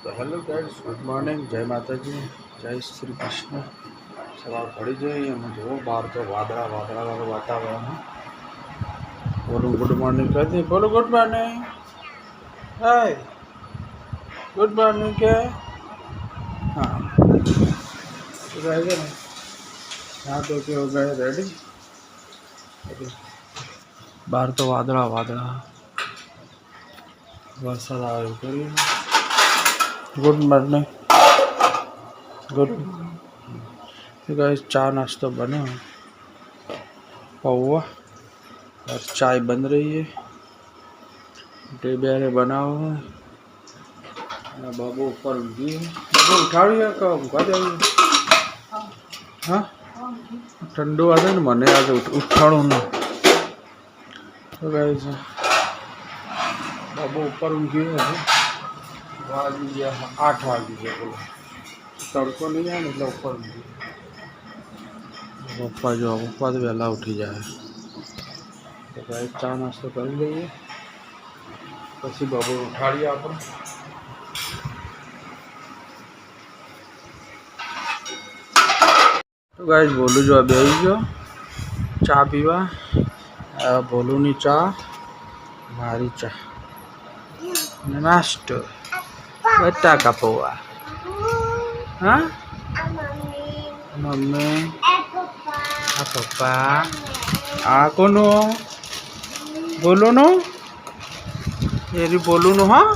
तो hello guys, good morning, जय माता जी, जय श्री कृष्ण। सवार पड़ी जाइए जो बाहर तो वादड़ा वादड़ा वाला वातावरण है। बोलो गुड मॉर्निंग कर दी, बोलो गुड मॉर्निंग। हाय, गुड मॉर्निंग क्या है? हाँ, तो रहेगा ना। यहाँ तो के हो गए रेडी। बाहर तो वादड़ा वादड़ा वरसाद आयो करिए। Good morning, good. तो गाइस चा नाश्ता बना, पौवा और चाय बन रही है। टेबल बना हुआ है। बाबू ऊपर उठी है, बाबू उठाड़ी है का उठा जाइए। हाँ, ठंडो आते ने मने आज उठाड़ो ना। तो गाइस बाबू ऊपर ઊંઘી है। वागी गया 8 वागी गया। बोलो तड़को नहीं है मतलब ऊपर ઊંઘી। पप्पा जो पप्पा तो वहेला उठी जाए। तो गाइस चा नाश्तो कर लीजिए, પછી બાબુ ઉઠાડીએ આપણે। तो गाइस बोलू जो अभी आई गयो चा पीवा। बोलू नी चा, मारी चा नाश्तो बटाका पौवा। हाँ मम्मी आ पप्पा आ कोनो बोलो नो ये बोलू नो। हाँ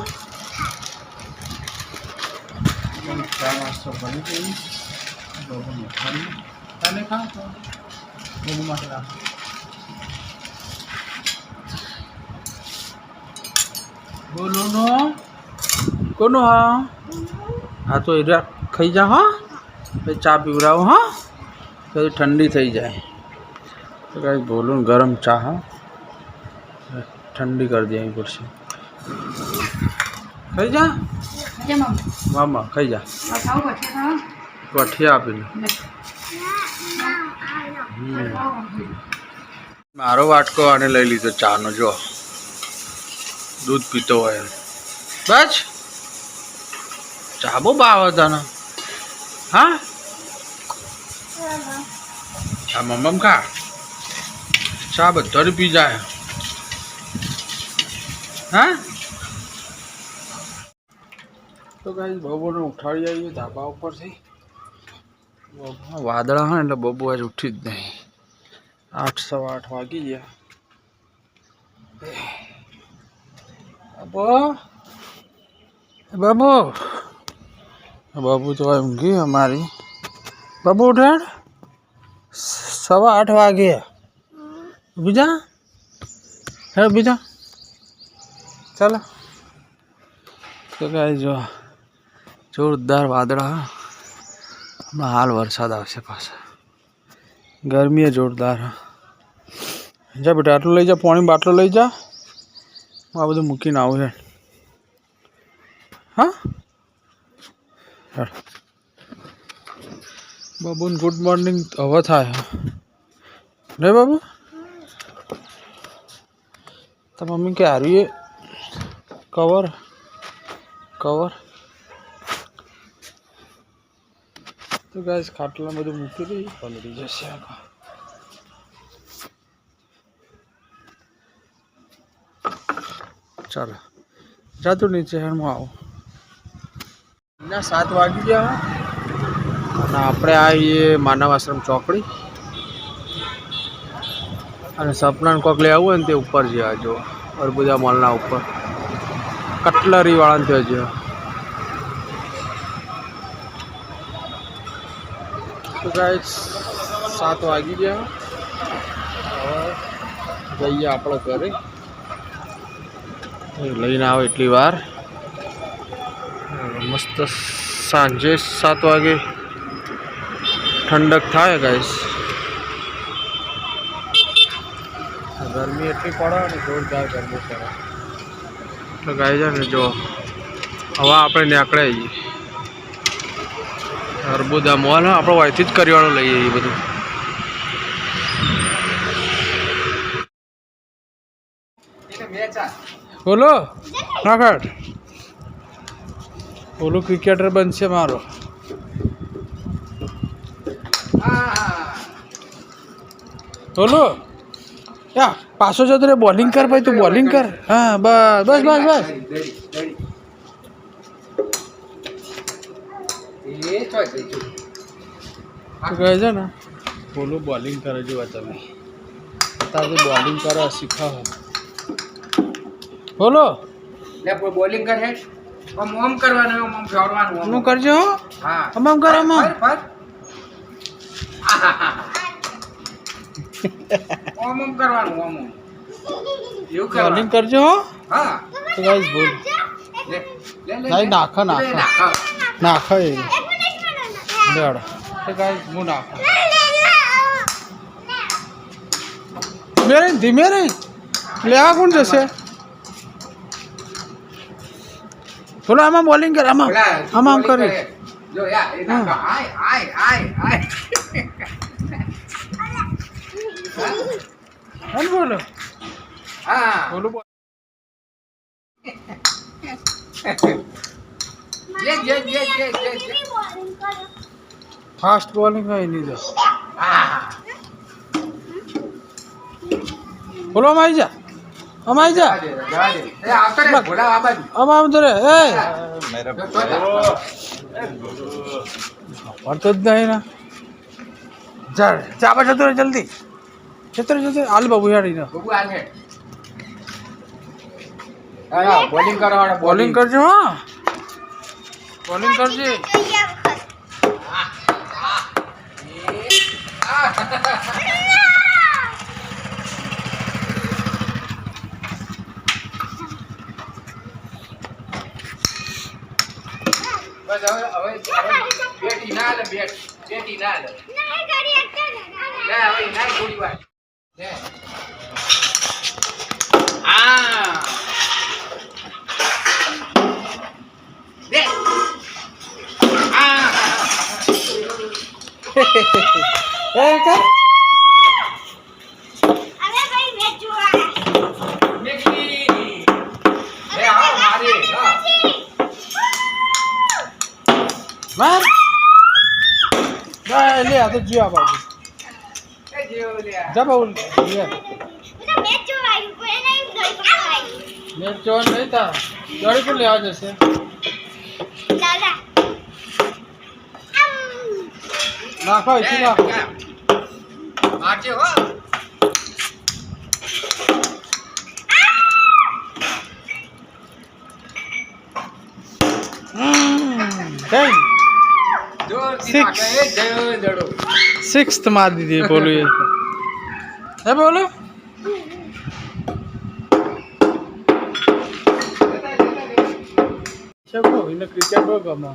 चा नाश्तो बनी गई। खाने खा तो बोलो नो कोनो। हाँ हाँ तो इधर खाई जा। हाँ फिर चा पीवराओ। हाँ फिर ठंडी थी जाए। तो गाइस बोलो गरम चा। हाँ ठंडी कर दिया ऊपर से। खाई जा मामा, खाई जा गठिया पी। मारो वाटको आने लई लीधो चा नो। जो दूध पीतो है बस चा बो भाव था ना। हाँ आ मम्मम खा चा बधो पी जाए। हाँ तो गाइस बबू ने उठाड़ी आइए धाबा ऊपर से। वादड़ा है એટલે બબુ આજ ઉઠી જ નહીં। 8 सवा 8 વાગી ગયા। બાબુ બાબુ बाबू तो ઊંઘી हमारी। बाबू उठाड़ 8:15 वागे। बीजा है बीजा चलो। तो गाइस जो जोरदार वादड़ा हमें हाल वरसाद आवशे पाछा। गर्मी है जोरदार। जा बेटा आटलू लई जा, पानी बाटलो लई जा। आ बधुं मूकीने आવું है। हाँ बाबू गुड मॉर्निंग हवा थाय नहीं बाबू। तो मम्मी के आ रही है कवर कवर। तो गाइस खाटला में मूकी दी पलड़ी जैसे चलो जा तो नीचे है आओ। 7 वागी गया અને આપણે આવીએ માનવ આશ્રમ ચોકડી અને સપનાને કોક લઈ આવવું હોય ને તે ઉપર જ્યાં જો અર્બુદા મોલના ઉપર કટલરી વાળાને ત્યાં જ્યાં। તો ગાઈસ 7 વાગી ગયા। હવે જઈએ આપણે ઘરે। લઈને આવે એટલી વાર मस्त सांजे 7 वागे ठंडक थाय गाइस। गर्मी एटली पड़े ने जोरदार गर्मी पड़े। तो गाइस ने जो हवा आपणे नीकळे अरबुदा मॉल आपणे वायथी ज करियाणो लईए ए बधुं। बोलो ना काट બોલું ક્રિકેટર બનશે મારો. બોલો યા પાછો જતો રે બોલિંગ કર ભાઈ તું બોલિંગ કર. હા બસ બસ બસ બસ તું કહે છે ને બોલું બોલિંગ કરે જોવા તમે અત્યારે બોલિંગ કરો શીખાવો. બોલો બોલિંગ કરે ઓમ કરવાનું ઓમ જોડવાનું હું કરજો. હા આમ કરો આમ ઓમ કરવાનું ઓમ એવું બોલિંગ કરવાનું કરજો. હા તો ગાઈસ બોલ લે લે નહીં નાખો નાખો નાખો નાખો એ લેવડો તો ગાઈસ હું નાખો મેરે ધીમે રે લેવા કોણ જશે. બોલો આમાં બોલિંગ કર આમાં આમાં આમ કરે. જો યા એ નાખો આય આય આય આય હાલ બોલો હા બોલો ये ફાસ્ટ બોલિંગ હોય નહીં જો. બોલો આમ આવી જા આમ આવી જા આમ આમ તો રે એ પડતો જ નહીં ના ચાલ ચાબા જતો રે જલ્દી જતો રે હાલ બાબુ યાડી ના બોલિંગ કરવા બોલિંગ કરજો. હા બોલિંગ કરજે. બસ હવે બેટી ના લે બેટી ના લે લે હવે ના થોડી વાર લે આ લે આ એ કર મેકી લે આ મારી હા માર લે આ તો જીવા બાબુ એ જેવો લે જા બાબુ લે મેચ જોવા નહીં તા ગાડી પર લેવા જશે. નાખો એથી નાખો. મારજે હો કઈ જોરથી નાખે એ જયો દડો સિક્સ્થ મારી દીધી બોલું એ હે બોલું શકો એને ક્રિકેટ બહુ ગમે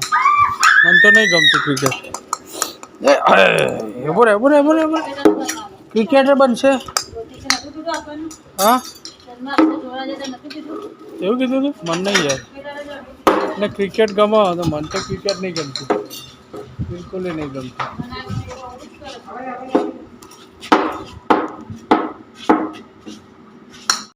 મને તો નહીં ગમતું ક્રિકેટ. એ બોરે બોરે બોરે બોરે ક્રિકેટર બનશે. હા એવું કીધું તું મને નહીં યાર ને ક્રિકેટ ગમો તો મને તો ક્રિકેટ નહીં ગમતું બિલકુલ નહીં ગમતું.